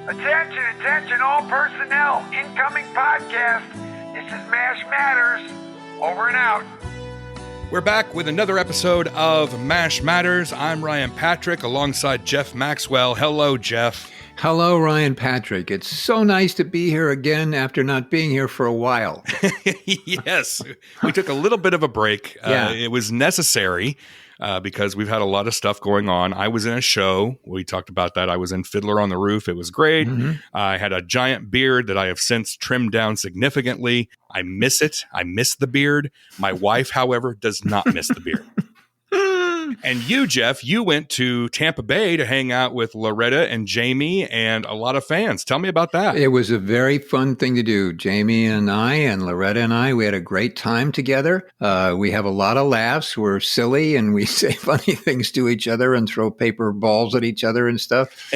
Attention all personnel. Incoming podcast. This is MASH Matters. Over and out. We're back with another episode of MASH Matters. I'm Ryan Patrick alongside Jeff Maxwell. Hello, Jeff. Hello, Ryan Patrick. It's so nice to be here again after not being here for a while. Yes, we took a little bit of a break. It was necessary because we've had a lot of stuff going on. I was in a show. We talked about that. I was in Fiddler on the Roof. It was great. Mm-hmm. I had a giant beard that I have since trimmed down significantly. I miss it. I miss the beard. My wife, however, does not miss the beard. And you, Jeff, you went to Tampa Bay to hang out with Loretta and Jamie and a lot of fans. Tell me about that. It was a very fun thing to do. Jamie and I and Loretta and I, we had a great time together. We have a lot of laughs. We're silly and we say funny things to each other and throw paper balls at each other and stuff.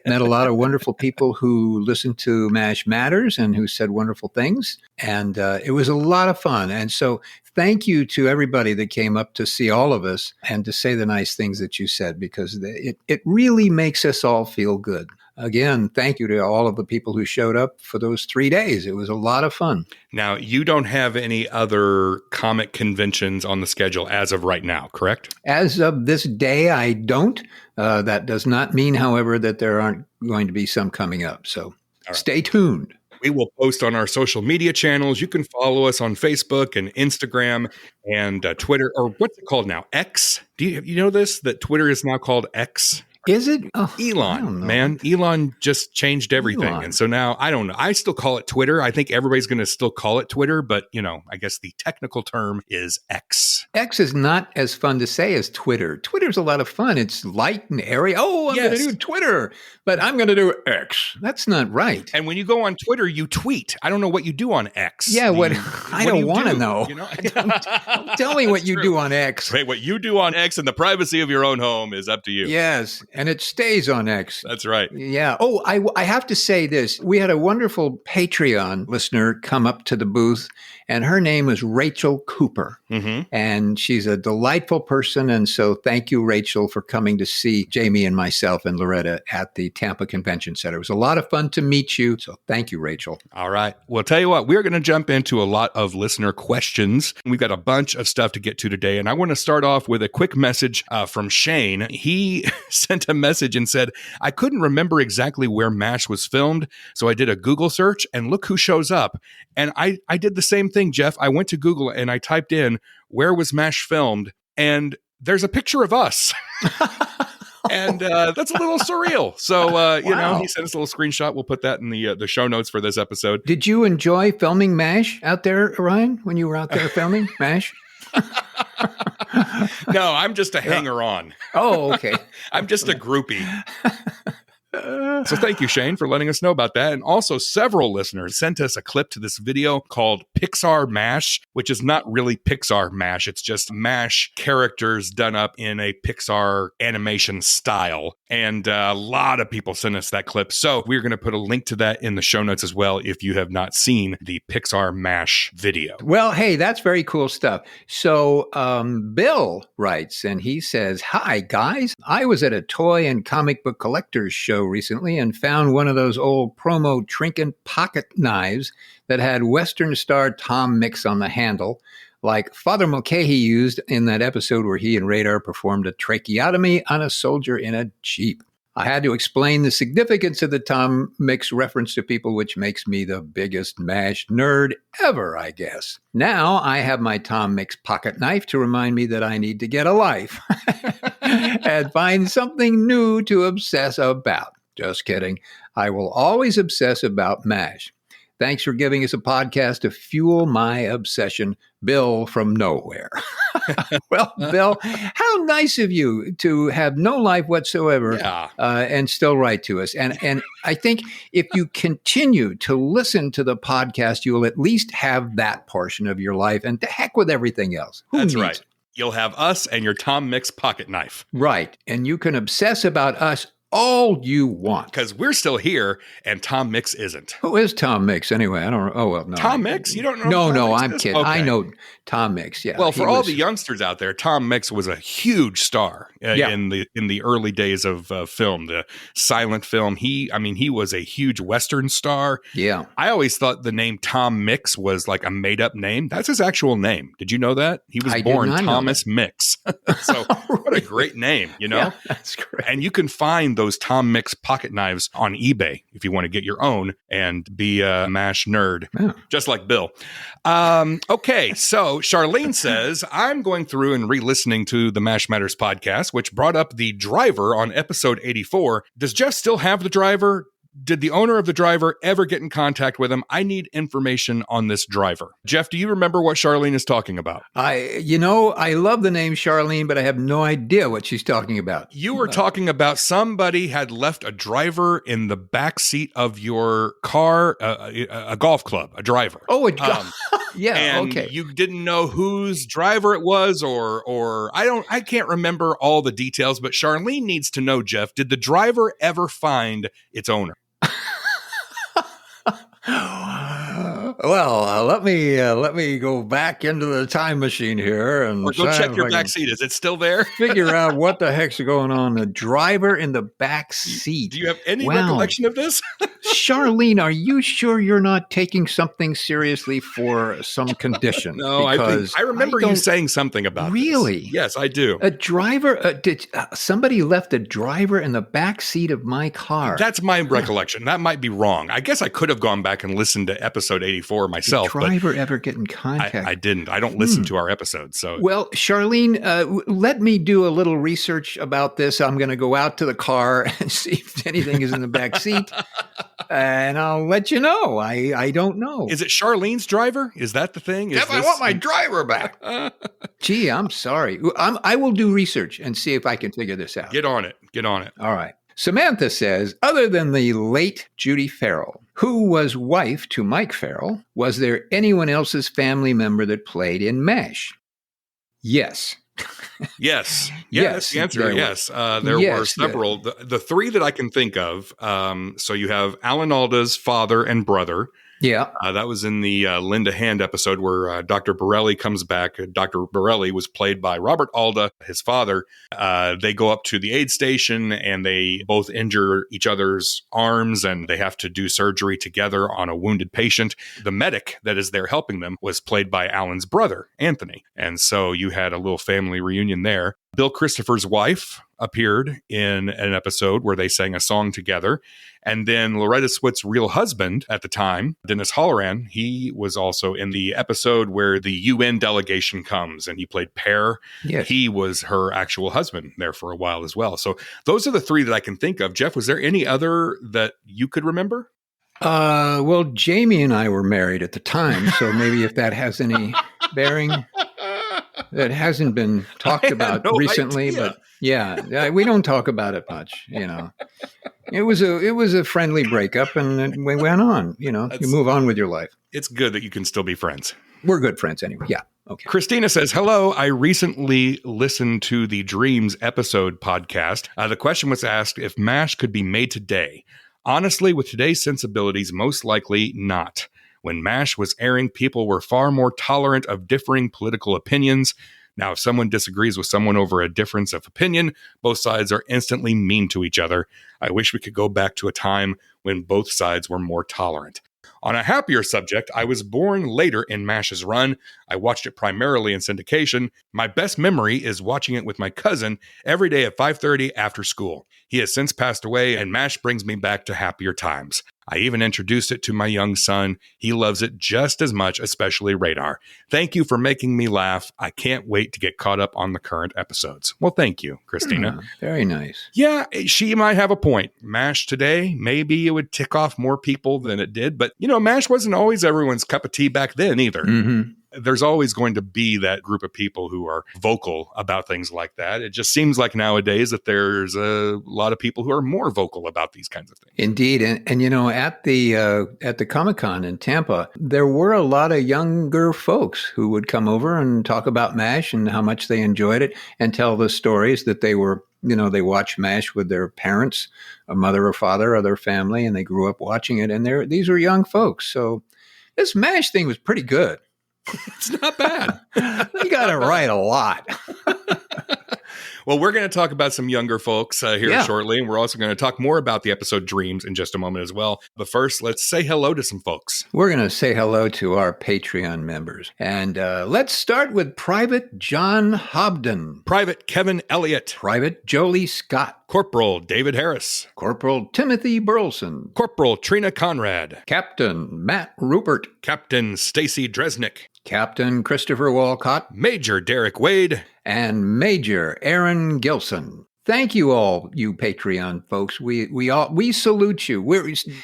Met a lot of wonderful people who listened to MASH Matters and who said wonderful things. And it was a lot of fun. And so thank you to everybody that came up to see all of us and to say the nice things that you said, because it really makes us all feel good. Again, thank you to all of the people who showed up for those 3 days. It was a lot of fun. Now, you don't have any other comic conventions on the schedule as of right now, correct? As of this day, I don't. That does not mean, however, that there aren't going to be some coming up. So Stay tuned. We will post on our social media channels. You can follow us on Facebook and Instagram and Twitter, or what's it called now? X? Do you know this? That Twitter is now called X? Is it? Oh, Elon, man. Elon just changed everything. Elon. And so now, I don't know. I still call it Twitter. I think everybody's going to still call it Twitter. But, I guess the technical term is X. X is not as fun to say as Twitter. Twitter's a lot of fun. It's light and airy. Oh, I'm going to do Twitter, but I'm going to do X. That's not right. And when you go on Twitter, you tweet. I don't know what you do on X. Yeah, I don't want to know. Don't tell me what you do on X. Right, what you do on X in the privacy of your own home is up to you. Yes. And it stays on X. That's right. Yeah. Oh, I have to say this. We had a wonderful Patreon listener come up to the booth, and her name was Rachel Cooper. Mm-hmm. And she's a delightful person. And so thank you, Rachel, for coming to see Jamie and myself and Loretta at the Tampa Convention Center. It was a lot of fun to meet you. So thank you, Rachel. All right. Well, tell you what, we're going to jump into a lot of listener questions. We've got a bunch of stuff to get to today. And I want to start off with a quick message from Shane. He sent a message and said, I couldn't remember exactly where MASH was filmed. So I did a Google search and look who shows up. And I did the same thing, Jeff. I went to Google and I typed in, where was MASH filmed? And there's a picture of us. And that's a little surreal. So, wow. He sent us a little screenshot. We'll put that in the show notes for this episode. Did you enjoy filming MASH out there, Ryan, when you were out there filming MASH? No, I'm just a hanger-on. Oh, okay. I'm just a groupie. So thank you, Shane, for letting us know about that. And also several listeners sent us a clip to this video called Pixar MASH, which is not really Pixar MASH. It's just MASH characters done up in a Pixar animation style. And a lot of people sent us that clip. So we're going to put a link to that in the show notes as well if you have not seen the Pixar MASH video. Well, hey, that's very cool stuff. So Bill writes, and he says, hi, guys. I was at a toy and comic book collector's show recently and found one of those old promo trinket pocket knives that had Western star Tom Mix on the handle, like Father Mulcahy used in that episode where he and Radar performed a tracheotomy on a soldier in a Jeep. I had to explain the significance of the Tom Mix reference to people, which makes me the biggest MASH nerd ever, I guess. Now I have my Tom Mix pocket knife to remind me that I need to get a life and find something new to obsess about. Just kidding. I will always obsess about MASH. Thanks for giving us a podcast to fuel my obsession, Bill from nowhere. Well, Bill, how nice of you to have no life whatsoever and still write to us. And I think if you continue to listen to the podcast, you will at least have that portion of your life, and to heck with everything else. That's right. You'll have us and your Tom Mix pocket knife. Right. And you can obsess about us all you want. Because we're still here and Tom Mix isn't. Who is Tom Mix anyway? I don't know. Oh, well, no. Tom Mix? You don't know No, who Tom no, Mix I'm is? kidding. Okay. I know Tom Mix, yeah. Well, for all the youngsters out there, Tom Mix was a huge star in the early days of film, the silent film. He was a huge Western star. Yeah. I always thought the name Tom Mix was like a made-up name. That's his actual name. Did you know that? He was born Thomas Mix. So what a great name, you know? Yeah, that's great. And you can find those Tom Mix pocket knives on eBay if you want to get your own and be a MASH nerd, just like Bill. Okay, so Charlene says, I'm going through and re-listening to the MASH Matters podcast, which brought up the driver on episode 84. Does Jeff still have the driver? Did the owner of the driver ever get in contact with him? I need information on this driver. Jeff, do you remember what Charlene is talking about? I love the name Charlene, but I have no idea what she's talking about. You were talking about somebody had left a driver in the back seat of your car, a golf club, a driver. Oh, yeah, and okay. You didn't know whose driver it was, or I can't remember all the details, but Charlene needs to know, Jeff, did the driver ever find its owner? Well, let me go back into the time machine here and or go check your back seat. Is it still there? Figure out what the heck's going on. The driver in the back seat. Do you have any recollection of this? Charlene, are you sure you're not taking something seriously for some condition? No, I remember you saying something about really? This. Yes, I do. A driver? Did somebody left a driver in the back seat of my car? That's my recollection. That might be wrong. I guess I could have gone back and listened to episode 84 myself. Did the driver ever get in contact? I didn't. I don't listen to our episodes. So, well, Charlene, let me do a little research about this. I'm going to go out to the car and see if anything is in the back seat. And I'll let you know. I don't know. Is it Charlene's driver? Is that the thing? Jeff, I want my driver back. Gee, I'm sorry. I will do research and see if I can figure this out. Get on it. All right. Samantha says, other than the late Judy Farrell, who was wife to Mike Farrell, was there anyone else's family member that played in MASH? Yes. Yes. The answer is yes. There were several. The three that I can think of. So you have Alan Alda's father and brother. Yeah. That was in the Linda Hand episode where Dr. Borelli comes back. Dr. Borelli was played by Robert Alda, his father. They go up to the aid station and they both injure each other's arms and they have to do surgery together on a wounded patient. The medic that is there helping them was played by Alan's brother, Anthony. And so you had a little family reunion there. Bill Christopher's wife appeared in an episode where they sang a song together. And then Loretta Swit's real husband at the time, Dennis Halloran, he was also in the episode where the UN delegation comes and he played Per. Yes. He was her actual husband there for a while as well. So those are the three that I can think of. Jeff, was there any other that you could remember? Well, Jamie and I were married at the time, so maybe if that has any bearing. That hasn't been talked about recently, idea. But yeah, we don't talk about it much. You know, it was a friendly breakup, and we went on. You know, you move on with your life. It's good that you can still be friends. We're good friends anyway. Yeah. Okay. Christina says, hello, I recently listened to the Dreams episode podcast. The question was asked if MASH could be made today. Honestly, with today's sensibilities, most likely not. When MASH was airing, people were far more tolerant of differing political opinions. Now, if someone disagrees with someone over a difference of opinion, both sides are instantly mean to each other. I wish we could go back to a time when both sides were more tolerant. On a happier subject, I was born later in MASH's run. I watched it primarily in syndication. My best memory is watching it with my cousin every day at 5:30 after school. He has since passed away, and MASH brings me back to happier times. I even introduced it to my young son. He loves it just as much, especially Radar. Thank you for making me laugh. I can't wait to get caught up on the current episodes. Well, thank you, Christina. Very nice. Yeah, she might have a point. MASH today, maybe it would tick off more people than it did. But, MASH wasn't always everyone's cup of tea back then either. Mm-hmm. There's always going to be that group of people who are vocal about things like that. It just seems like nowadays that there's a lot of people who are more vocal about these kinds of things. Indeed. And at the Comic-Con in Tampa, there were a lot of younger folks who would come over and talk about MASH and how much they enjoyed it and tell the stories that they were they watch MASH with their parents, a mother or father or their family, and they grew up watching it. And these are young folks. So this MASH thing was pretty good. It's not bad. They got it right a lot. Well, we're going to talk about some younger folks here shortly, and we're also going to talk more about the episode Dreams in just a moment as well. But first, let's say hello to some folks. We're going to say hello to our Patreon members. And let's start with Private John Hobden. Private Kevin Elliott. Private Jolie Scott. Corporal David Harris. Corporal Timothy Burleson. Corporal Trina Conrad. Captain Matt Rupert. Captain Stacy Dresnick. Captain Christopher Walcott. Major Derek Wade. And Major Aaron Gilson. Thank you all, you Patreon folks. We salute you.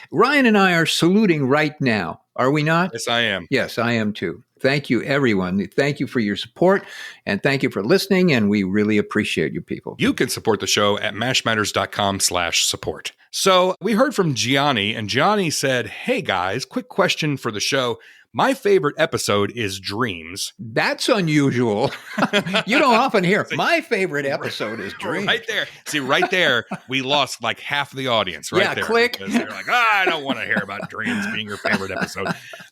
Ryan and I are saluting right now. Are we not? Yes, I am. Yes, I am too. Thank you, everyone. Thank you for your support, and thank you for listening, and we really appreciate you people. You can support the show at mashmatters.com/support. So we heard from Gianni, and Gianni said, "Hey guys, quick question for the show. My favorite episode is Dreams." That's unusual. You don't often hear, my favorite episode is Dreams. Right there. See, right there, we lost like half the audience right there. Click. Because they're like, I don't want to hear about Dreams being your favorite episode.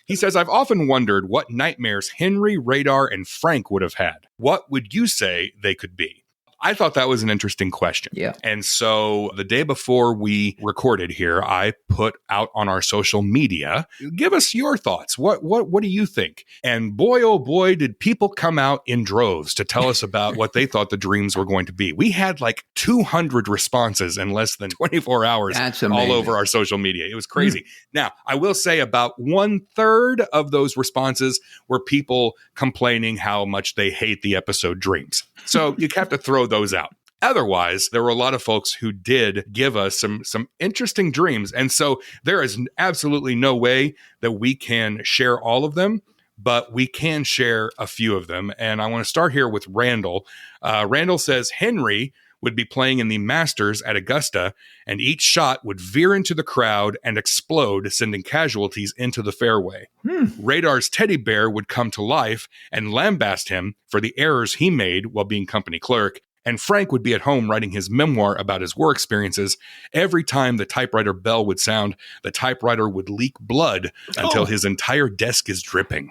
He says, I've often wondered what nightmares Henry, Radar, and Frank would have had. What would you say they could be? I thought that was an interesting question. Yeah. And so the day before we recorded here, I put out on our social media, give us your thoughts. What do you think? And boy, oh boy, did people come out in droves to tell us about what they thought the dreams were going to be. We had like 200 responses in less than 24 hours. That's amazing. All over our social media. It was crazy. Now, I will say about 1/3 of those responses were people complaining how much they hate the episode Dreams. So you have to throw those out. Otherwise, there were a lot of folks who did give us some interesting dreams. And so there is absolutely no way that we can share all of them, but we can share a few of them. And I want to start here with Randall. Randall says Henry would be playing in the Masters at Augusta, and each shot would veer into the crowd and explode, sending casualties into the fairway. Radar's teddy bear would come to life and lambast him for the errors he made while being company clerk, and Frank would be at home writing his memoir about his war experiences. Every time the typewriter bell would sound, the typewriter would leak blood until his entire desk is dripping.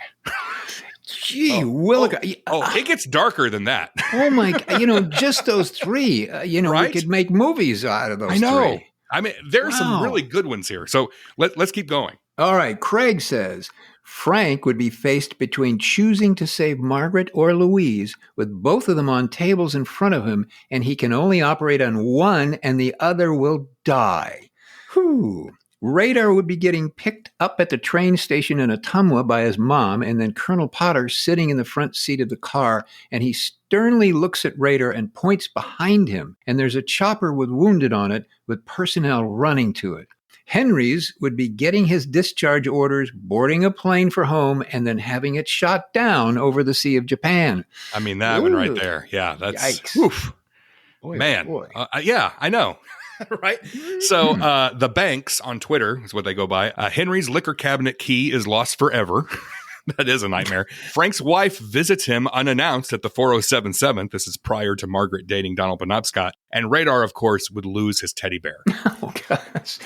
Gee, it gets darker than that. Oh my, just those three, right? We could make movies out of those three. I mean, there are some really good ones here. So let's keep going. All right. Craig says, Frank would be faced between choosing to save Margaret or Louise with both of them on tables in front of him, and he can only operate on one and the other will die. Whew. Radar would be getting picked up at the train station in Ottumwa by his mom, and then Colonel Potter sitting in the front seat of the car, and he sternly looks at Radar and points behind him, and there's a chopper with wounded on it with personnel running to it. Henry's would be getting his discharge orders, boarding a plane for home, and then having it shot down over the Sea of Japan. I mean, that one right there. Yeah, that's... Yikes. Oof. Boy, man. Boy. Yeah, I know. Right? So the Banks on Twitter is what they go by. Henry's liquor cabinet key is lost forever. That is a nightmare. Frank's wife visits him unannounced at the 407 7th. This is prior to Margaret dating Donald Penobscot. And Radar, of course, would lose his teddy bear. Oh, gosh.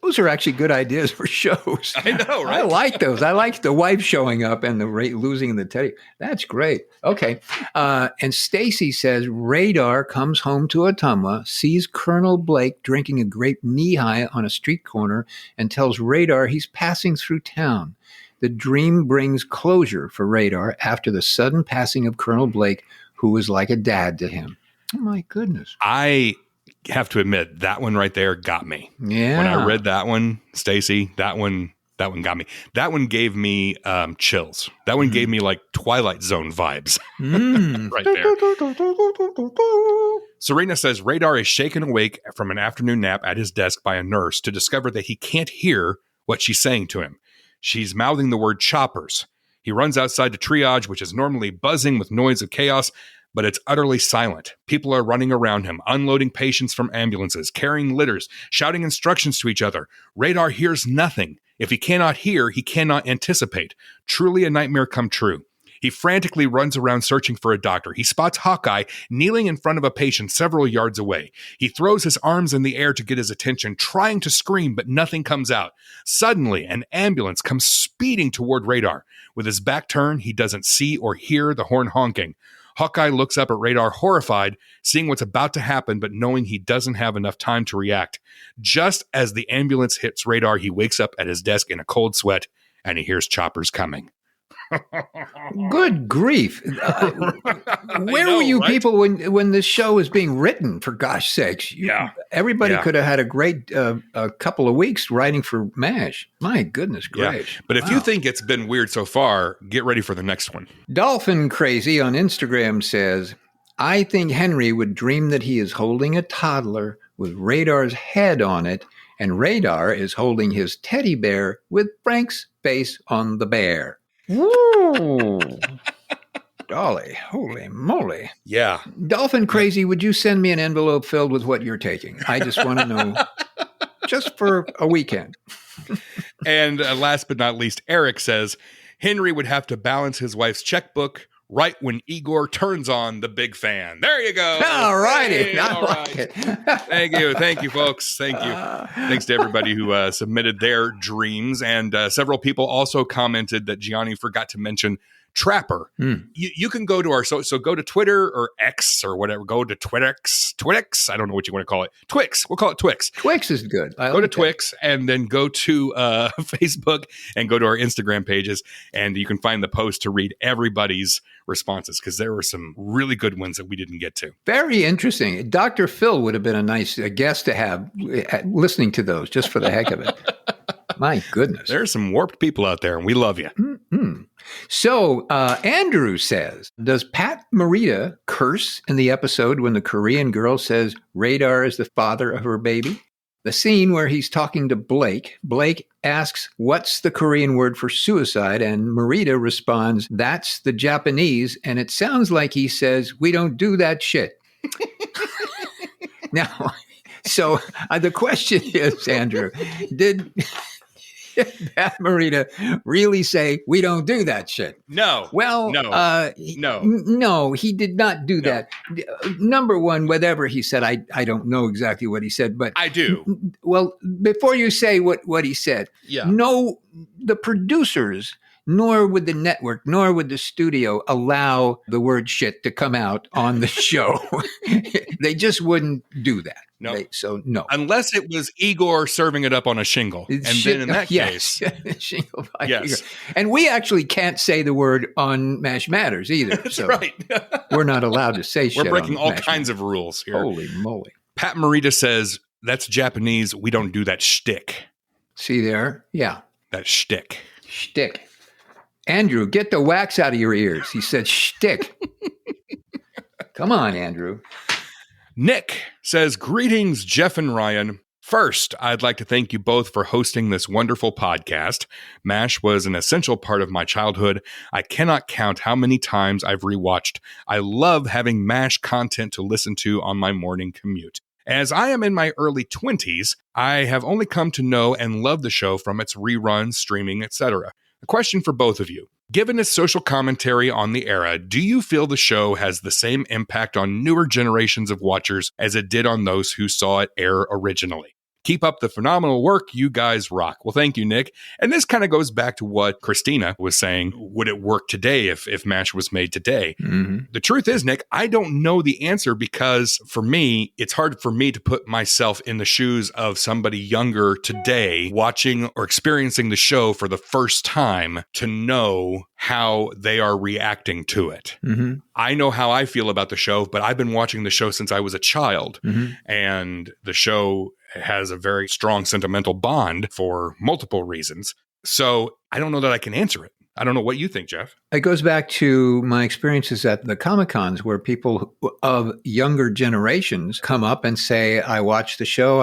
Those are actually good ideas for shows. I know, right? I like those. I like the wife showing up and the losing the teddy. That's great. Okay. And Stacy says Radar comes home to Ottumwa, sees Colonel Blake drinking a grape knee-high on a street corner, and tells Radar he's passing through town. The dream brings closure for Radar after the sudden passing of Colonel Blake, who was like a dad to him. Oh, my goodness. I have to admit, that one right there got me. Yeah. When I read that one, Stacy, that one got me. That one gave me chills. That one gave me like Twilight Zone vibes right there. Serena says Radar is shaken awake from an afternoon nap at his desk by a nurse to discover that he can't hear what she's saying to him. She's mouthing the word choppers. He runs outside to triage, which is normally buzzing with noise of chaos, but it's utterly silent. People are running around him, unloading patients from ambulances, carrying litters, shouting instructions to each other. Radar hears nothing. If he cannot hear, he cannot anticipate. Truly a nightmare come true. He frantically runs around searching for a doctor. He spots Hawkeye kneeling in front of a patient several yards away. He throws his arms in the air to get his attention, trying to scream, but nothing comes out. Suddenly, an ambulance comes speeding toward Radar. With his back turned, he doesn't see or hear the horn honking. Hawkeye looks up at Radar, horrified, seeing what's about to happen, but knowing he doesn't have enough time to react. Just as the ambulance hits Radar, he wakes up at his desk in a cold sweat, and he hears choppers coming. Good grief. Where were you people when this show was being written, for gosh sakes? Everybody could have had a great couple of weeks writing for MASH. My goodness gracious. But if you think it's been weird so far, get ready for the next one. Dolphin Crazy on Instagram says, I think Henry would dream that he is holding a toddler with Radar's head on it, and Radar is holding his teddy bear with Frank's face on the bear. Woo! Dolly, holy moly. Yeah. Dolphin Crazy, would you send me an envelope filled with what you're taking? I just want to know, just for a weekend. And last but not least, Eric says, Henry would have to balance his wife's checkbook right when Igor turns on the big fan. There you go. All righty. Hey, all right. Thank you. Thank you, folks. Thank you. Thanks to everybody who submitted their dreams. And several people also commented that Gianni forgot to mention Trapper. You can go to our, so go to Twitter or X or whatever. Go to Twix. I don't know what you want to call it. Twix. We'll call it Twix. Twix is good. Go to Twix and then go to Facebook and go to our Instagram pages. And you can find the post to read everybody's responses, because there were some really good ones that we didn't get to. Very interesting. Dr. Phil would have been a nice guest to have listening to those just for the heck of it. My goodness. There are some warped people out there, and we love you. Mm-hmm. So Andrew says, does Pat Morita curse in the episode when the Korean girl says Radar is the father of her baby? The scene where he's talking to Blake asks, what's the Korean word for suicide? And Morita responds, that's the Japanese. And it sounds like he says, we don't do that shit. Now, so the question is, Andrew, did Pat Morita really say, we don't do that shit? No. Well, no, he did not do that. Number one, whatever he said, I don't know exactly what he said, but I do. Well, before you say what he said, no, the producers, nor would the network, nor would the studio allow the word shit to come out on the show. They just wouldn't do that. No. No. Unless it was Igor serving it up on a shingle. And then in that case. Shingle by Igor. And we actually can't say the word on MASH Matters either. That's so right. We're not allowed to say shit. We're breaking all MASH kinds Matters. of rules here. Holy moly. Pat Morita says, that's Japanese. We don't do that shtick. See there? Yeah. That shtick. Shtick. Andrew, get the wax out of your ears. He said shtick. Come on, Andrew. Nick says, greetings, Jeff and Ryan. First, I'd like to thank you both for hosting this wonderful podcast. MASH was an essential part of my childhood. I cannot count how many times I've rewatched. I love having MASH content to listen to on my morning commute. As I am in my early 20s, I have only come to know and love the show from its reruns, streaming, etc. A question for both of you. Given its social commentary on the era, do you feel the show has the same impact on newer generations of watchers as it did on those who saw it air originally? Keep up the phenomenal work. You guys rock. Well, thank you, Nick. And this kind of goes back to what Christina was saying. Would it work today if MASH was made today? Mm-hmm. The truth is, Nick, I don't know the answer, because for me, it's hard for me to put myself in the shoes of somebody younger today watching or experiencing the show for the first time to know how they are reacting to it. Mm-hmm. I know how I feel about the show, but I've been watching the show since I was a child. Mm-hmm. And the show has a very strong sentimental bond for multiple reasons. So I don't know that I can answer it. I don't know what you think, Jeff. It goes back to my experiences at the Comic-Cons, where people of younger generations come up and say, I watched the show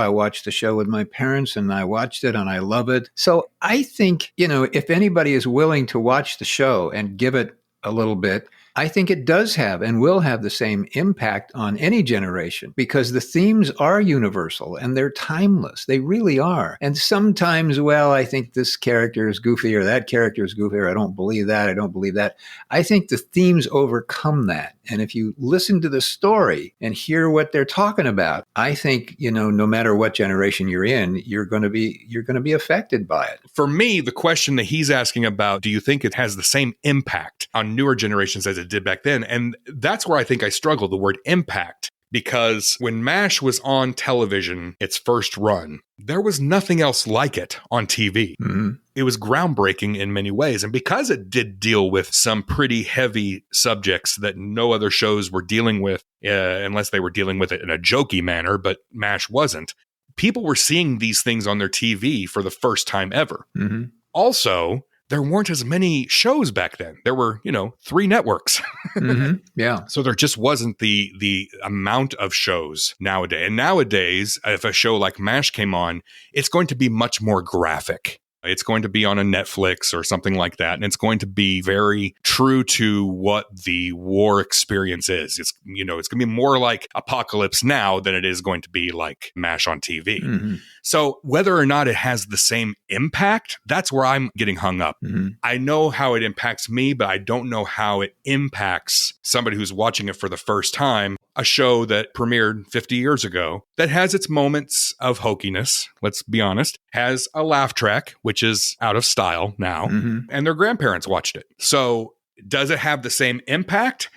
with my parents, and I watched it and I love it. So I think, if anybody is willing to watch the show and give it a little bit, I think it does have and will have the same impact on any generation because the themes are universal and they're timeless. They really are. And sometimes, well, I think this character is goofy or that character is goofy or I don't believe that. I don't believe that. I think the themes overcome that. And if you listen to the story and hear what they're talking about, I think, no matter what generation you're in, you're going to be affected by it. For me, the question that he's asking about, do you think it has the same impact on newer generations as it did back then? And that's where I think I struggle, the word impact. Because when MASH was on television, its first run, there was nothing else like it on TV. Mm-hmm. It was groundbreaking in many ways. And because it did deal with some pretty heavy subjects that no other shows were dealing with, unless they were dealing with it in a jokey manner, but MASH wasn't, people were seeing these things on their TV for the first time ever. Mm-hmm. Also, there weren't as many shows back then. There were, 3 networks. Mm-hmm. Yeah. So there just wasn't the amount of shows nowadays. And nowadays, if a show like MASH came on, it's going to be much more graphic. It's going to be on a Netflix or something like that. And it's going to be very true to what the war experience is. It's going to be more like Apocalypse Now than it is going to be like MASH on TV. Mm-hmm. So whether or not it has the same impact, that's where I'm getting hung up. Mm-hmm. I know how it impacts me, but I don't know how it impacts somebody who's watching it for the first time. A show that premiered 50 years ago that has its moments of hokiness, let's be honest, has a laugh track, which is out of style now, Mm-hmm. and their grandparents watched it. So does it have the same impact?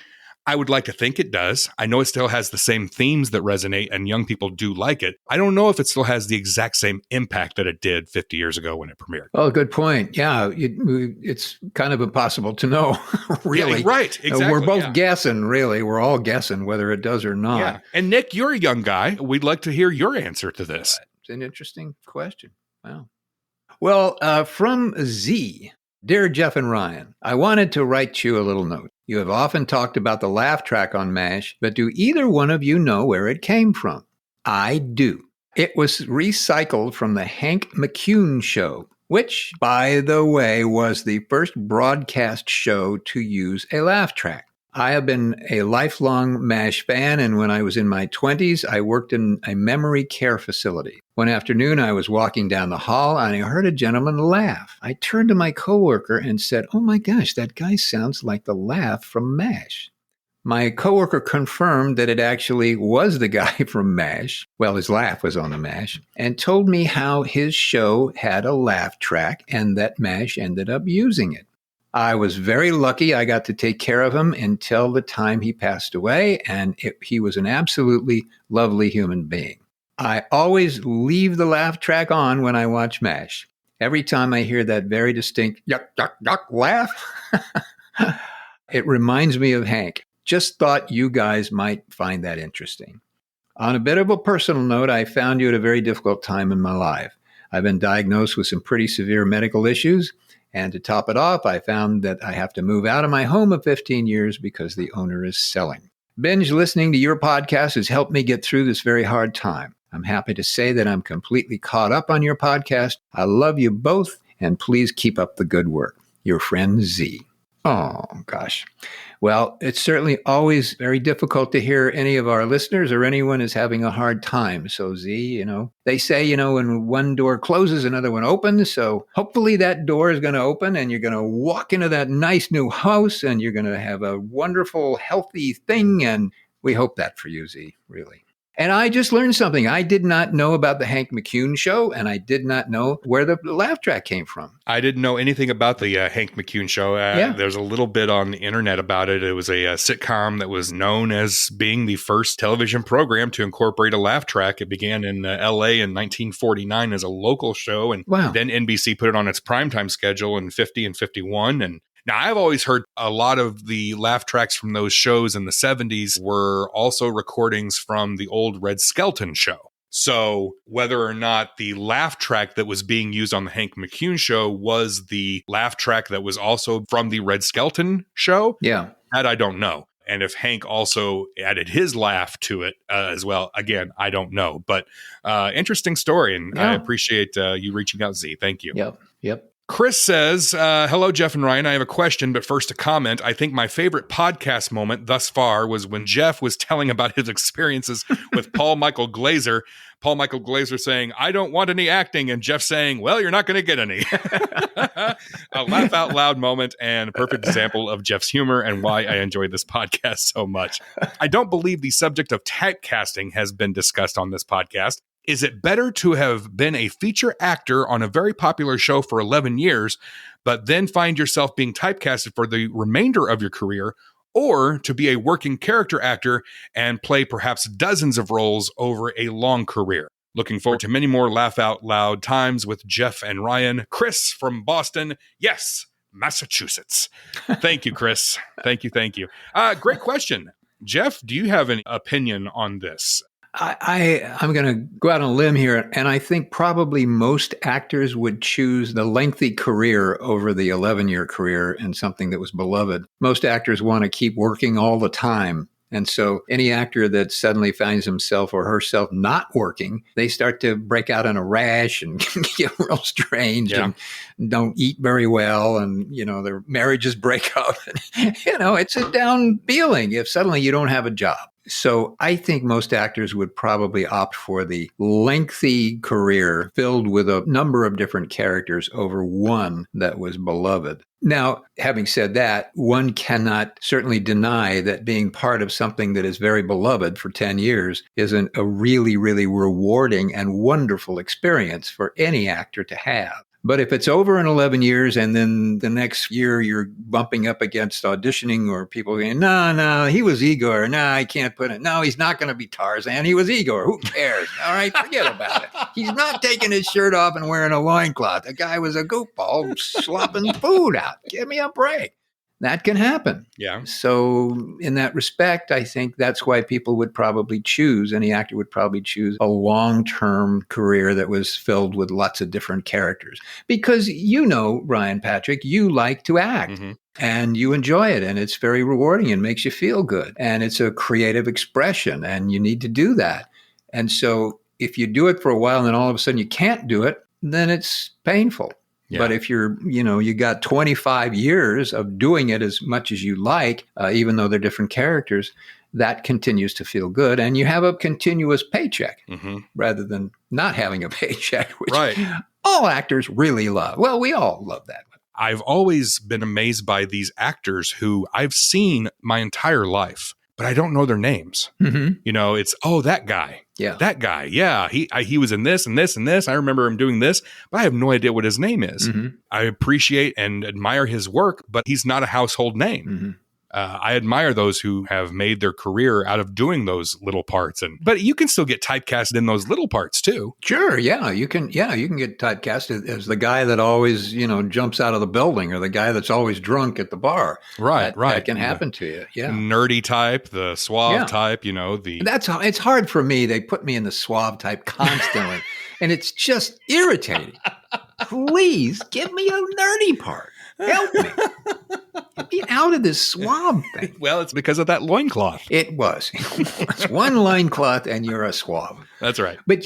I would like to think it does. I know it still has the same themes that resonate and young people do like it. I don't know if it still has the exact same impact that it did 50 years ago when it premiered. Oh, good point. Yeah, it's kind of impossible to know, really. Yeah, right, exactly. We're both guessing, really. We're all guessing whether it does or not. Yeah. And Nick, you're a young guy. We'd like to hear your answer to this. It's an interesting question. Wow. Well, from Z, Dear Jeff and Ryan, I wanted to write you a little note. You have often talked about the laugh track on MASH, but do either one of you know where it came from? I do. It was recycled from the Hank McCune show, which, by the way, was the first broadcast show to use a laugh track. I have been a lifelong MASH fan, and when I was in my 20s, I worked in a memory care facility. One afternoon, I was walking down the hall, and I heard a gentleman laugh. I turned to my coworker and said, "Oh my gosh, that guy sounds like the laugh from MASH." My coworker confirmed that it actually was the guy from MASH. Well, his laugh was on the MASH, and told me how his show had a laugh track and that MASH ended up using it. I was very lucky I got to take care of him until the time he passed away, and he was an absolutely lovely human being. I always leave the laugh track on when I watch MASH. Every time I hear that very distinct yuck, yuck, yuck laugh, it reminds me of Hank. Just thought you guys might find that interesting. On a bit of a personal note, I found you at a very difficult time in my life. I've been diagnosed with some pretty severe medical issues, and to top it off, I found that I have to move out of my home of 15 years because the owner is selling. Binge listening to your podcast has helped me get through this very hard time. I'm happy to say that I'm completely caught up on your podcast. I love you both, and please keep up the good work. Your friend Z. Oh, gosh. Well, it's certainly always very difficult to hear any of our listeners or anyone is having a hard time. So Z, they say, when one door closes, another one opens. So hopefully that door is going to open and you're going to walk into that nice new house and you're going to have a wonderful, healthy thing. And we hope that for you, Z, really. And I just learned something. I did not know about the Hank McCune show, and I did not know where the laugh track came from. I didn't know anything about the Hank McCune show. There's a little bit on the internet about it. It was a sitcom that was known as being the first television program to incorporate a laugh track. It began in L.A. in 1949 as a local show, and then NBC put it on its primetime schedule in 50 and 51, and now, I've always heard a lot of the laugh tracks from those shows in the 70s were also recordings from the old Red Skelton show. So whether or not the laugh track that was being used on the Hank McCune show was the laugh track that was also from the Red Skelton show, that I don't know. And if Hank also added his laugh to it as well, again, I don't know. But interesting story, and I appreciate you reaching out, Z. Thank you. Yep. Chris says, hello, Jeff and Ryan. I have a question, but first a comment. I think my favorite podcast moment thus far was when Jeff was telling about his experiences with Paul Michael Glaser. Paul Michael Glaser saying, I don't want any acting. And Jeff saying, well, you're not going to get any. A laugh out loud moment and a perfect example of Jeff's humor and why I enjoy this podcast so much. I don't believe the subject of typecasting has been discussed on this podcast. Is it better to have been a feature actor on a very popular show for 11 years, but then find yourself being typecasted for the remainder of your career, or to be a working character actor and play perhaps dozens of roles over a long career? Looking forward to many more laugh out loud times with Jeff and Ryan. Chris from Boston. Yes, Massachusetts. Thank you, Chris. Thank you. Great question. Jeff, do you have an opinion on this? I'm going to go out on a limb here, and I think probably most actors would choose the lengthy career over the 11-year career in something that was beloved. Most actors want to keep working all the time. And so any actor that suddenly finds himself or herself not working, they start to break out in a rash and get real strange and don't eat very well. And, their marriages break up. It's a down feeling if suddenly you don't have a job. So I think most actors would probably opt for the lengthy career filled with a number of different characters over one that was beloved. Now, having said that, one cannot certainly deny that being part of something that is very beloved for 10 years isn't a really, really rewarding and wonderful experience for any actor to have. But if it's over in 11 years and then the next year you're bumping up against auditioning or people saying, no, he was Igor. No, I can't put it. No, he's not going to be Tarzan. He was Igor. Who cares? All right, forget about it. He's not taking his shirt off and wearing a loincloth. The guy was a goofball slopping food out. Give me a break. That can happen. Yeah. So in that respect, I think that's why people would probably choose, any actor would probably choose a long-term career that was filled with lots of different characters. Because Ryan Patrick, you like to act. Mm-hmm. And you enjoy it, and it's very rewarding and makes you feel good. And it's a creative expression, and you need to do that. And so if you do it for a while and then all of a sudden you can't do it, then it's painful. Yeah. But if you got 25 years of doing it as much as you like, even though they're different characters, that continues to feel good. And you have a continuous paycheck rather than not having a paycheck, which all actors really love. Well, we all love that. I've always been amazed by these actors who I've seen my entire life, but I don't know their names. Mm-hmm. It's, that guy. Yeah. That guy. Yeah. He was in this and this and this. I remember him doing this, but I have no idea what his name is. Mm-hmm. I appreciate and admire his work, but he's not a household name. Mm-hmm. I admire those who have made their career out of doing those little parts. But you can still get typecast in those little parts too. Sure. Yeah. You can get typecast as the guy that always, jumps out of the building or the guy that's always drunk at the bar. Right. That can happen to you. Yeah. Nerdy type, the suave type, it's hard for me. They put me in the suave type constantly and it's just irritating. Please give me a nerdy part. Help me. Get out of this swab thing. Well, it's because of that loincloth. It was. It's one loincloth and you're a swab. That's right. But,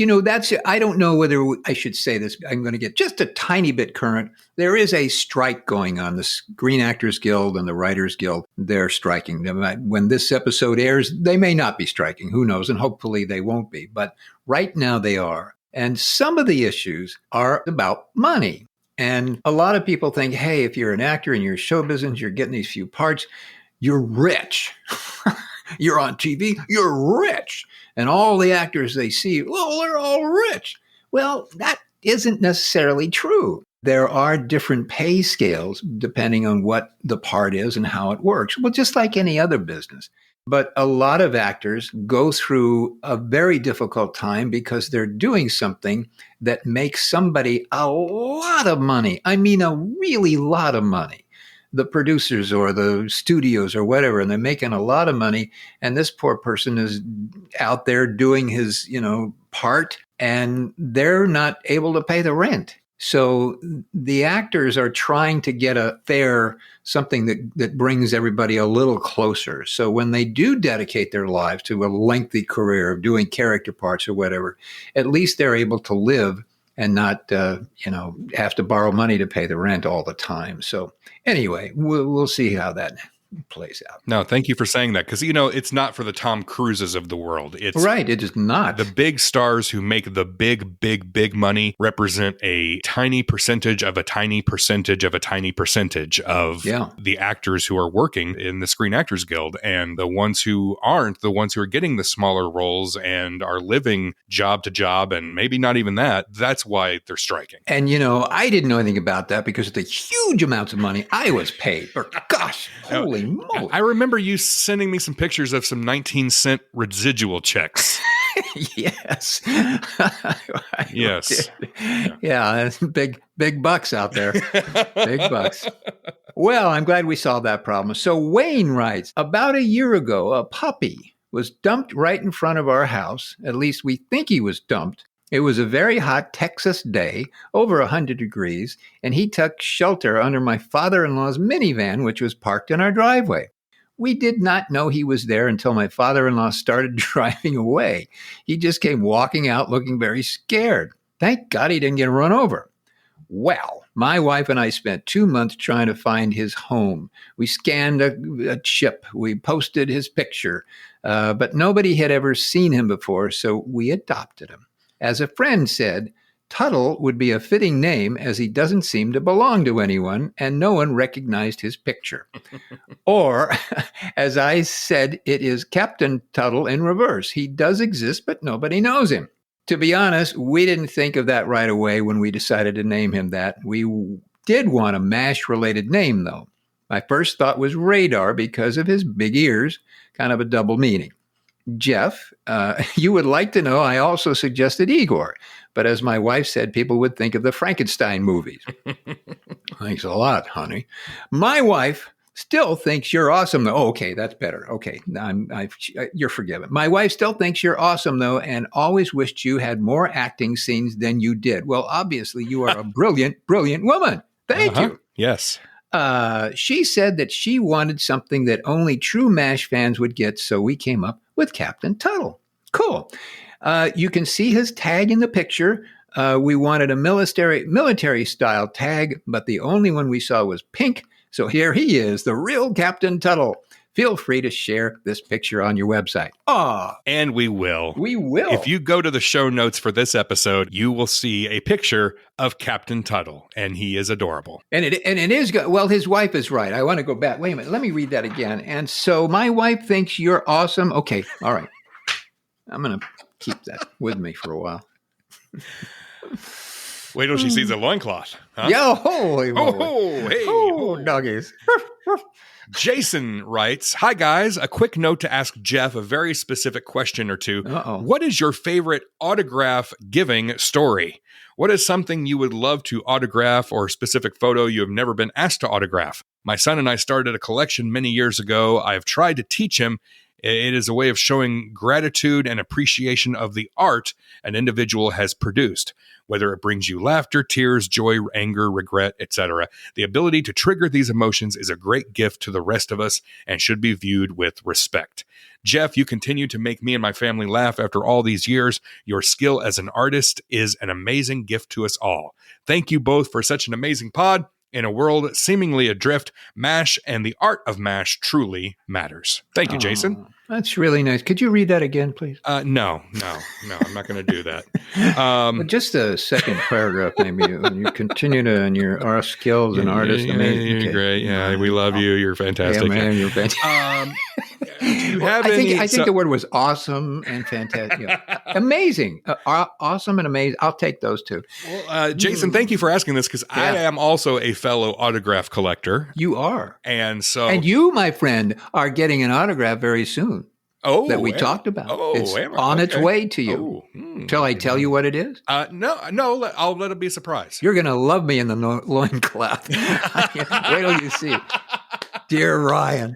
I don't know whether I should say this. I'm going to get just a tiny bit current. There is a strike going on. The Screen Actors Guild and the Writers Guild, they're striking. When this episode airs, they may not be striking. Who knows? And hopefully they won't be. But right now they are. And some of the issues are about money. And a lot of people think, hey, if you're an actor in your show business, you're getting these few parts, you're rich. You're on TV, you're rich. And all the actors they see, well, they're all rich. Well, that isn't necessarily true. There are different pay scales depending on what the part is and how it works. Well, just like any other business. But a lot of actors go through a very difficult time because they're doing something that makes somebody a lot of money. I mean, a really lot of money. The producers or the studios or whatever, and they're making a lot of money. And this poor person is out there doing his, part, and they're not able to pay the rent. So the actors are trying to get a fair something that brings everybody a little closer. So when they do dedicate their lives to a lengthy career of doing character parts or whatever, at least they're able to live and not, have to borrow money to pay the rent all the time. So anyway, we'll see how that plays out. No, thank you for saying that, because it's not for the Tom Cruises of the world. It's right. It is not. The big stars who make the big money represent a tiny percentage of a tiny percentage of a tiny percentage of the actors who are working in the Screen Actors Guild, and the ones who aren't, the ones who are getting the smaller roles and are living job to job, and maybe not even that. That's why they're striking. And I didn't know anything about that because of the huge amounts of money I was paid. Or gosh, holy moly. I remember you sending me some pictures of some 19-cent residual checks. Yes. Yes. Yeah, big bucks out there. Big bucks. Well, I'm glad we solved that problem. So Wayne writes, about a year ago, a puppy was dumped right in front of our house. At least we think he was dumped. It was a very hot Texas day, over 100 degrees, and he took shelter under my father-in-law's minivan, which was parked in our driveway. We did not know he was there until my father-in-law started driving away. He just came walking out looking very scared. Thank God he didn't get run over. Well, my wife and I spent 2 months trying to find his home. We scanned a chip. We posted his picture, but nobody had ever seen him before, so we adopted him. As a friend said, Tuttle would be a fitting name as he doesn't seem to belong to anyone and no one recognized his picture. Or, as I said, it is Captain Tuttle in reverse. He does exist, but nobody knows him. To be honest, we didn't think of that right away when we decided to name him that. We did want a MASH-related name, though. My first thought was Radar because of his big ears, kind of a double meaning. Jeff, you would like to know I also suggested Igor, but as my wife said, people would think of the Frankenstein movies. Thanks a lot, honey. My wife still thinks you're awesome, though. Oh, okay, that's better. Okay, you're forgiven. My wife still thinks you're awesome, though, and always wished you had more acting scenes than you did. Well, obviously, you are a brilliant woman. Thank you. Yes. She said that she wanted something that only true MASH fans would get, so we came up with Captain Tuttle. Cool. You can see his tag in the picture. We wanted a military-style tag, but the only one we saw was pink. So here he is, the real Captain Tuttle. Feel free to share this picture on your website. And we will. We will. If you go to the show notes for this episode, you will see a picture of Captain Tuttle, and he is adorable. And it is good. Well, his wife is right. I want to go back. Wait a minute. Let me read that again. And so my wife thinks you're awesome. Okay. All right. I'm going to keep that with me for a while. Wait till she sees a loincloth. Huh? Yo, holy moly. Oh, hey. Oh, doggies. Jason writes, hi, guys. A quick note to ask Jeff a very specific question or two. Uh-oh. What is your favorite autograph giving story? What is something you would love to autograph or a specific photo you have never been asked to autograph? My son and I started a collection many years ago. I have tried to teach him. It is a way of showing gratitude and appreciation of the art an individual has produced, whether it brings you laughter, tears, joy, anger, regret, etc. The ability to trigger these emotions is a great gift to the rest of us and should be viewed with respect. Jeff, you continue to make me and my family laugh after all these years. Your skill as an artist is an amazing gift to us all. Thank you both for such an amazing pod. In a world seemingly adrift, MASH and the art of MASH truly matters. Thank you, Jason. That's really nice. Could you read that again, please? No, I'm not going to do that. But just the second paragraph, maybe. You continue to, and your skills and artist. Amazing. You're great. Yeah, we love you. You're fantastic. Yeah, man, you're fantastic. Do you have I think the word was awesome and fantastic. Yeah. Amazing. Awesome and amazing. I'll take those two. Well, Jason, thank you for asking this because I am also a fellow autograph collector. You are. And you, my friend, are getting an autograph very soon. That we talked about. It's on its way to you. Shall I tell you what it is? No, I'll let it be a surprise. You're going to love me in the loincloth. Wait till you see. Dear Ryan.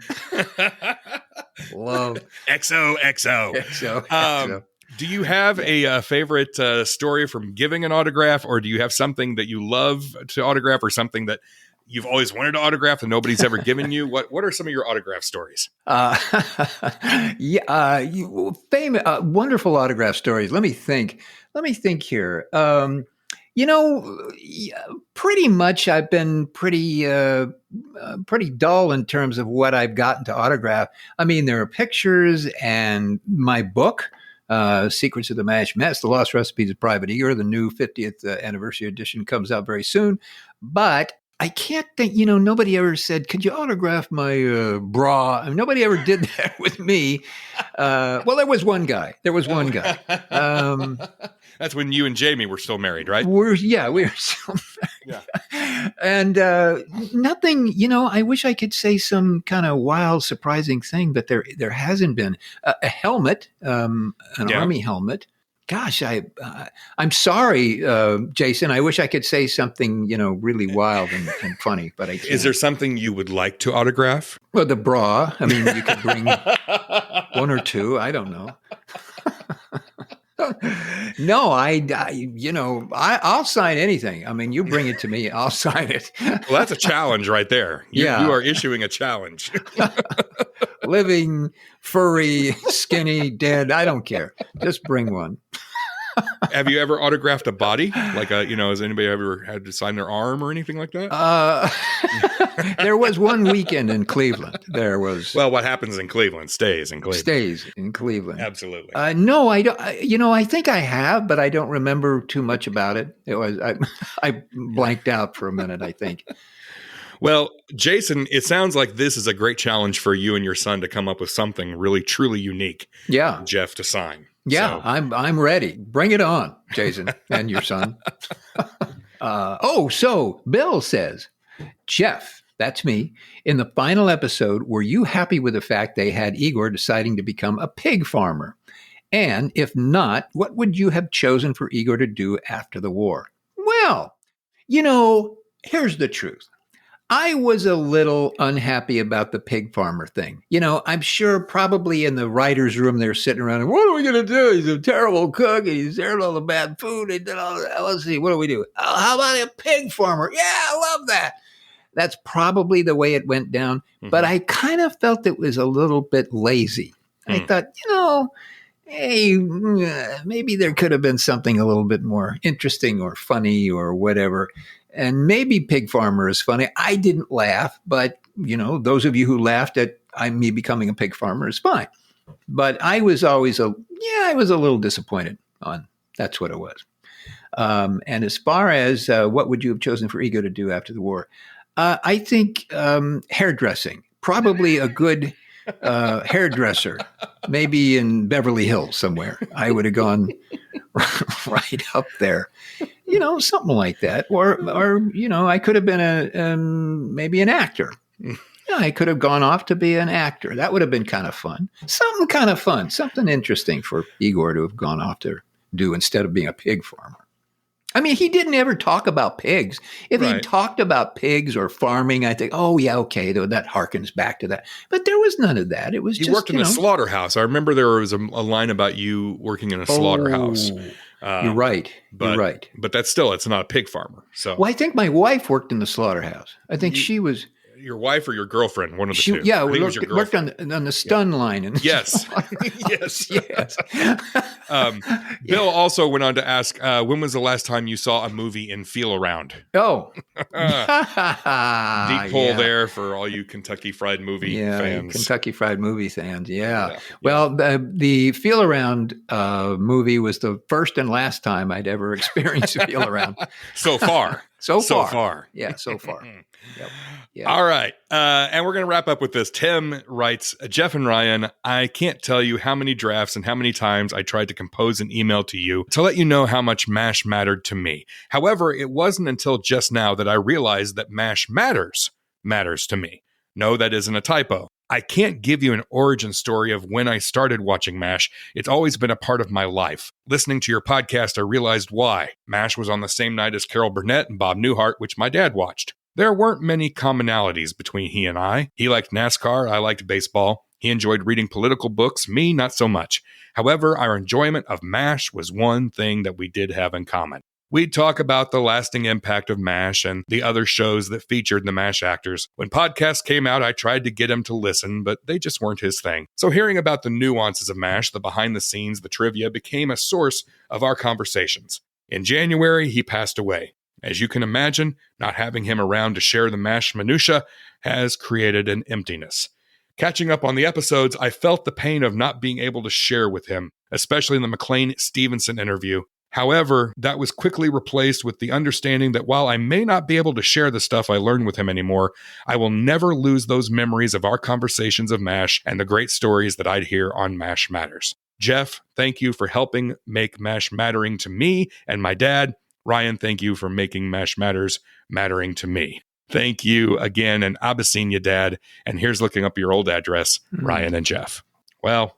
Love. XO. Do you have a favorite story from giving an autograph, or do you have something that you love to autograph, or something that you've always wanted to autograph and nobody's ever given you? What are some of your autograph stories? Famous, wonderful autograph stories. Let me think here. Pretty much I've been pretty dull in terms of what I've gotten to autograph. I mean, there are pictures and my book, Secrets of the Mash Mess, The Lost Recipes of Private Igor. The new 50th anniversary edition comes out very soon. But I can't think, nobody ever said, could you autograph my bra? I mean, nobody ever did that with me. Well, there was one guy. That's when you and Jamie were still married, right? We were still married. Yeah. And nothing, I wish I could say some kind of wild, surprising thing, but there hasn't been. A helmet, an Army helmet. Gosh, I'm sorry, Jason. I wish I could say something, really wild and funny, but I can't. Is there something you would like to autograph? Well, the bra. I mean, you could bring one or two. I don't know. No, I'll sign anything. I mean, you bring it to me, I'll sign it. Well, that's a challenge right there. You are issuing a challenge. Living, furry, skinny, dead. I don't care. Just bring one. Have you ever autographed a body? Like has anybody ever had to sign their arm or anything like that? There was one weekend in Cleveland. Well, what happens in Cleveland stays in Cleveland. Absolutely. No, I don't. I think I have, but I don't remember too much about it. I blanked out for a minute, I think. Well, Jason, it sounds like this is a great challenge for you and your son to come up with something really, truly unique. Yeah, Jeff to sign. Yeah, so. I'm ready. Bring it on, Jason, and your son. So Bill says, Jeff, that's me. In the final episode, were you happy with the fact they had Igor deciding to become a pig farmer? And if not, what would you have chosen for Igor to do after the war? Well, here's the truth. I was a little unhappy about the pig farmer thing. I'm sure probably in the writer's room they're sitting around and what are we going to do? He's a terrible cook and he's there all the bad food. And let's see, what do we do? Oh, how about a pig farmer? Yeah, I love that. That's probably the way it went down. Mm-hmm. But I kind of felt it was a little bit lazy. I thought, hey, maybe there could have been something a little bit more interesting or funny or whatever. And maybe pig farmer is funny. I didn't laugh, but those of you who laughed at me becoming a pig farmer is fine. But I was always a little disappointed on that's what it was. And as far as what would you have chosen for Igor to do after the war, I think hairdressing, probably a good hairdresser, maybe in Beverly Hills somewhere. I would have gone right up there. Something like that. Or I could have been maybe an actor. I could have gone off to be an actor. That would have been kind of fun. Something kind of fun. Something interesting for Igor to have gone off to do instead of being a pig farmer. I mean, he didn't ever talk about pigs. If he talked about pigs or farming, I think, oh, yeah, okay, that harkens back to that. But there was none of that. It was you worked in a slaughterhouse. I remember there was a line about you working in a slaughterhouse. You're right. You're right. But that's still, it's not a pig farmer. So, well, I think my wife worked in the slaughterhouse. I think she was. Your wife or your girlfriend, one of the two. Yeah, we worked on the stun line. Yes. Yes. Bill also went on to ask, when was the last time you saw a movie in Feel Around? Oh. Deep pull there for all you Kentucky Fried Movie fans. Kentucky Fried Movie fans, yeah. Well, the Feel Around movie was the first and last time I'd ever experienced Feel Around. So far. So far. Yeah, so far. Yep. Yeah. All right. And we're going to wrap up with this. Tim writes, Jeff and Ryan, I can't tell you how many drafts and how many times I tried to compose an email to you to let you know how much MASH mattered to me. However, it wasn't until just now that I realized that MASH matters to me. No, that isn't a typo. I can't give you an origin story of when I started watching MASH. It's always been a part of my life. Listening to your podcast, I realized why. MASH was on the same night as Carol Burnett and Bob Newhart, which my dad watched. There weren't many commonalities between he and I. He liked NASCAR, I liked baseball. He enjoyed reading political books, me not so much. However, our enjoyment of MASH was one thing that we did have in common. We'd talk about the lasting impact of MASH and the other shows that featured the MASH actors. When podcasts came out, I tried to get him to listen, but they just weren't his thing. So hearing about the nuances of MASH, the behind the scenes, the trivia, became a source of our conversations. In January, he passed away. As you can imagine, not having him around to share the MASH minutia has created an emptiness. Catching up on the episodes, I felt the pain of not being able to share with him, especially in the McLean-Stevenson interview. However, that was quickly replaced with the understanding that while I may not be able to share the stuff I learned with him anymore, I will never lose those memories of our conversations of MASH and the great stories that I'd hear on MASH Matters. Jeff, thank you for helping make MASH mattering to me and my dad. Ryan, thank you for making MASH Matters mattering to me. Thank you again, and Abyssinia, Dad. And here's looking up your old address, Ryan and Jeff. Well,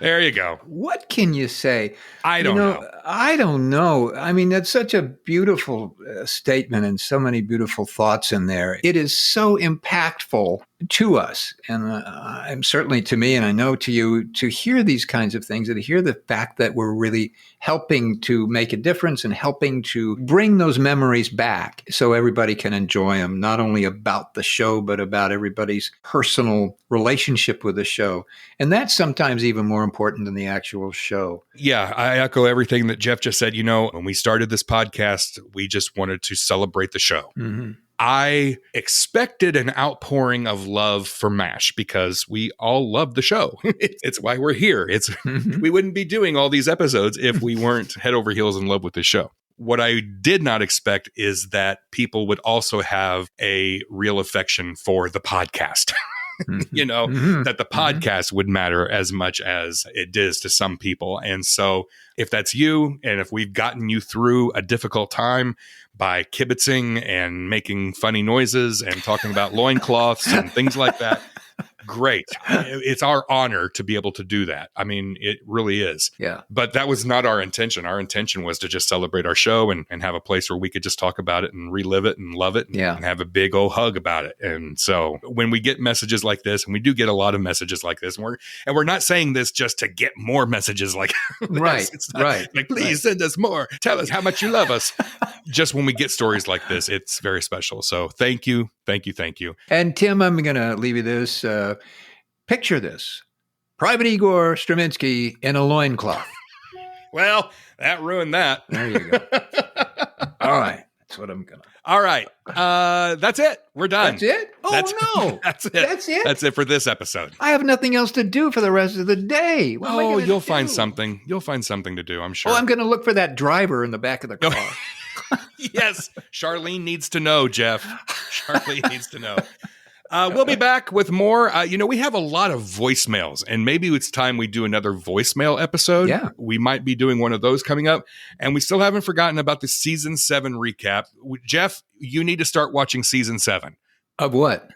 there you go. What can you say? I don't know. I don't know. I mean, that's such a beautiful statement and so many beautiful thoughts in there. It is so impactful to us, and I'm certainly to me, and I know to you, to hear these kinds of things and to hear the fact that we're really helping to make a difference and helping to bring those memories back so everybody can enjoy them, not only about the show, but about everybody's personal relationship with the show. And that's sometimes even more important than the actual show. Yeah, I echo everything that Jeff just said. You know, when we started this podcast, we just wanted to celebrate the show. Mm-hmm. I expected an outpouring of love for MASH because we all love the show. It's why we're here. We wouldn't be doing all these episodes if we weren't head over heels in love with the show. What I did not expect is that people would also have a real affection for the podcast. You know, that the podcast would matter as much as it does to some people. And so if that's you, and if we've gotten you through a difficult time by kibitzing and making funny noises and talking about loincloths and things like that, great. It's our honor to be able to do that. I mean, it really is. Yeah. But that was not our intention. Our intention was to just celebrate our show and have a place where we could just talk about it and relive it and love it and have a big old hug about it. And so when we get messages like this, and we do get a lot of messages like this, and we're not saying this just to get more messages like this. Right. It's not right. Like, please send us more. Tell us how much you love us. Just when we get stories like this, it's very special. So thank you. Thank you. Thank you. And Tim, I'm going to leave you this. Picture this. Private Igor Straminsky in a loincloth. Well, that ruined that. There you go. All right. That's what I'm going to. All right. That's it. We're done. That's it? No. That's it. That's it? That's it for this episode. I have nothing else to do for the rest of the day. What am I gonna you'll do? find something. You'll find something to do, I'm sure. Oh, I'm going to look for that driver in the back of the car. Yes. Charlene needs to know, Jeff. Charlene needs to know. We'll be back with more. We have a lot of voicemails, and maybe it's time we do another voicemail episode. Yeah. We might be doing one of those coming up, and we still haven't forgotten about the season 7 recap. Jeff, you need to start watching season 7. Of what?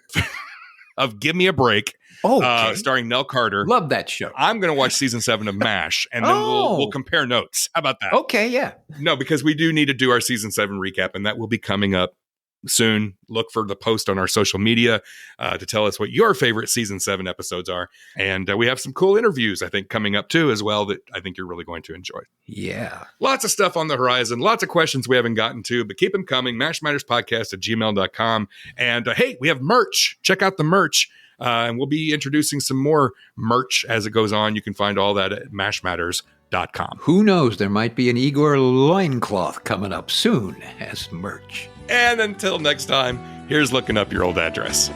Of Give Me a Break. Oh, okay. Starring Nell Carter. Love that show. I'm going to watch season 7 of MASH, and then we'll compare notes. How about that? Okay, yeah. No, because we do need to do our season 7 recap, and that will be coming up soon. Look for the post on our social media to tell us what your favorite season 7 episodes are. And we have some cool interviews, I think, coming up too as well that I think you're really going to enjoy. Yeah. Lots of stuff on the horizon, lots of questions we haven't gotten to, but keep them coming. mashmatterspodcast@gmail.com. And hey, we have merch. Check out the merch. And we'll be introducing some more merch as it goes on. You can find all that at mashmatters.com. Who knows? There might be an Igor loincloth coming up soon as merch. And until next time, here's looking up your old address.